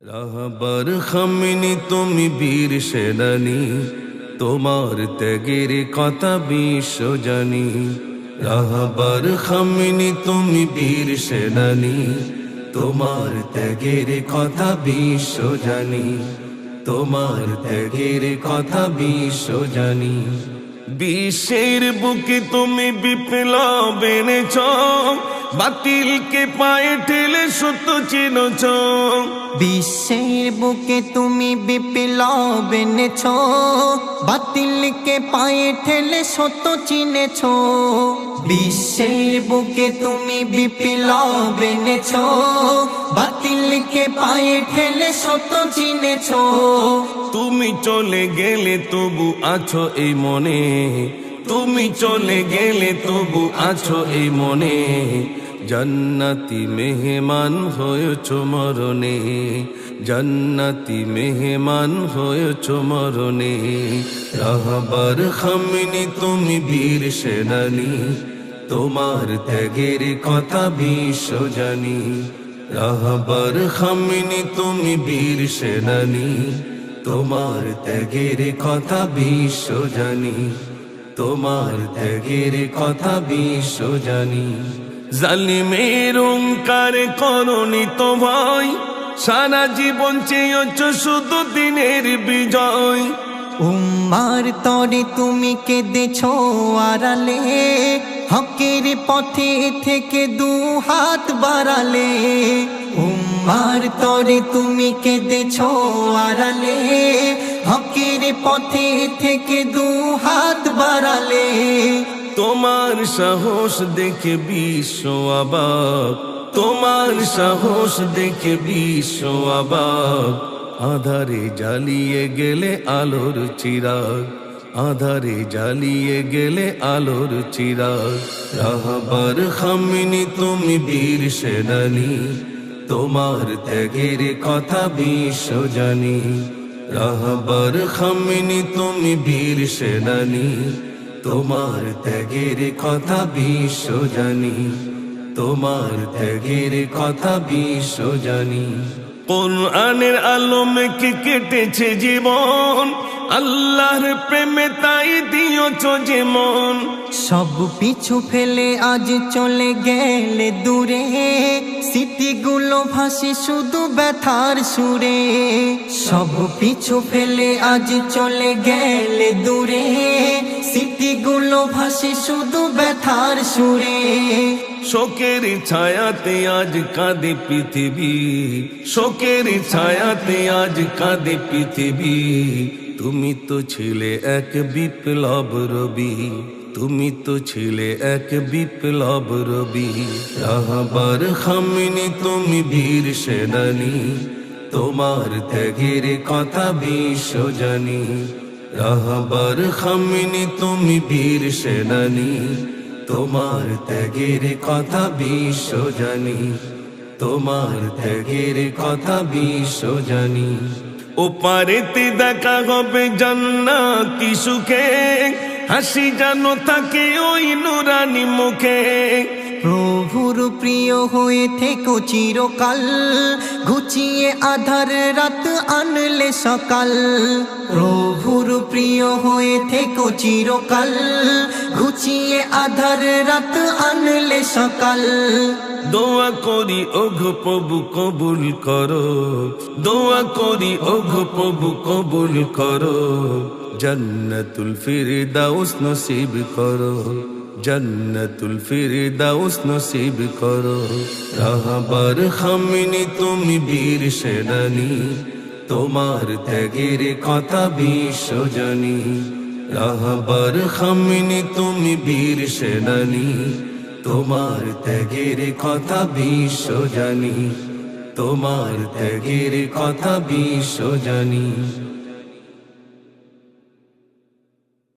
রাহবার Khamenei তুমি বীর সেনানী, তোমার ত্যাগের কথা বিশ্ব জানি। রাহবার খামিনি তুমি বীর সেনানী, তোমার ত্যাগের কথা বিশ্ব জানি। তোমার ত্যাগের কথা বিশ্ব জানি। বিশ্বের বুকে তুমি বিপ্লব এনেছ, বাতিলকে পায়ে ঠেলে সত্য চিনেছ। বিশ্বের বুকে তুমি বিপ্লব এনেছ, বাতিলকে পায়ে ঠেলে সত্য চিনেছ। বিশ্বের বুকে তুমি বিপ্লব এনেছ, বাতিলকে পায়ে ঠেলে সত্য চিনেছ। তুমি চলে গেলে তবু আছো এই মনে, তুমি চলে গেলে তবু আছো এই মনে। জান্নাতি মেহমান হয়েছ মরণে, জান্নাতি মেহমান হয়েছ মরণে। রাহবার খামিনি তুমি বীর সেনানী, তোমার ত্যাগের কথা বিশ্ব জানি। রাহবার খামিনি তুমি বীর সেনানী, তোমার ত্যাগের কথা বিশ্ব জানি। তোমার ত্যাগের কথা বিশ্ব জানি। জালিমের অহংকার করনি তো ভয়, সারা জীবন চেয়েছ শুধু দিনের বিজয়। উম্মার তরে তুমি কেঁদেছ আড়ালে, হকের পথে থেকে দু হাত বাড়ালে। উম্মার তরে তুমি কেঁদেছ আড়ালে, হকের পথে থেকে দু হাত বাড়ালে। তোমার সাহস দেখে বিশ্ব অবাক, তোমার সাহস দেখে বিশ্ব অবাক। আধারে জ্বালিয়ে গেলে আলোর চিরাগ, আধারে জ্বালিয়ে গেলে আলোর চিরাগ। রাহবার খামিনি তুমি বীর সেনানী, তোমার ত্যাগের কথা বিশ্ব জানি। রাহবার খামিনি তুমি বীর সেনানী, তোমার ত্যাগের কথা বিশ্ব জানি। তোমার ত্যাগের কথা বিশ্ব জানি। কোরআনের আলোমে কি কেটেছে জীবন, আল্লাহর প্রেমে তাই দিয়েছ জীবন। সব পিছু ফেলে আজ চলে গেলে দূরে, স্মৃতিগুলো ভাসে শুধু ব্যথার সুরে। সব পিছু ফেলে আজ চলে গেলে দূরে, স্মৃতিগুলো ভাসে শুধু ব্যথার সুরে। শোকের ছায়াতে আজ কাঁদে পৃথিবী, শোকের ছায়াতে আজ কাঁদে পৃথিবী। তুমি তো ছিলে এক বিপ্লব রবি, তুমি তো ছিলে এক বিপ্লব রবি। রাহবার খামিনি তুমি বীর সেনানী, তোমার ত্যাগের কথা বিশ্ব জানি। রাহবার খামিনি তুমি বীর সেনানী, তোমার ত্যাগের কথা বিশ্ব জানি। তোমার ত্যাগের কথা বিশ্ব জানি। ওপারেতে দেখা হবে জান্নাতি সুখে, হাসি যেন থাকে ওই নুরানি মুখে। প্রভুর প্রিয় হয়ে থেকো চিরকাল, ঘুচিয়ে আধার রাত আনলে সকাল। প্রভুর প্রিয় হয়ে থেকো চিরকাল, ঘুচিয়ে আধার রাত আনলে সকাল। দোয়া করি ওগো প্রভু কবুল করো, দোয়া করি ওগো প্রভু কবুল করো। জান্নাতুল ফিরদাউস নসিব করো, জান্নাতুল ফিরদাউস নসিব করো। রাহবার খামিনি তুমি বীর সেনানী, তোমার ত্যাগের কথা বিশ্ব জানি। রাহবার খামিনি তুমি বীর সেনানী, তোমার ত্যাগের কথা বিশ্ব জানি। তোমার ত্যাগের কথা বিশ্ব জানি।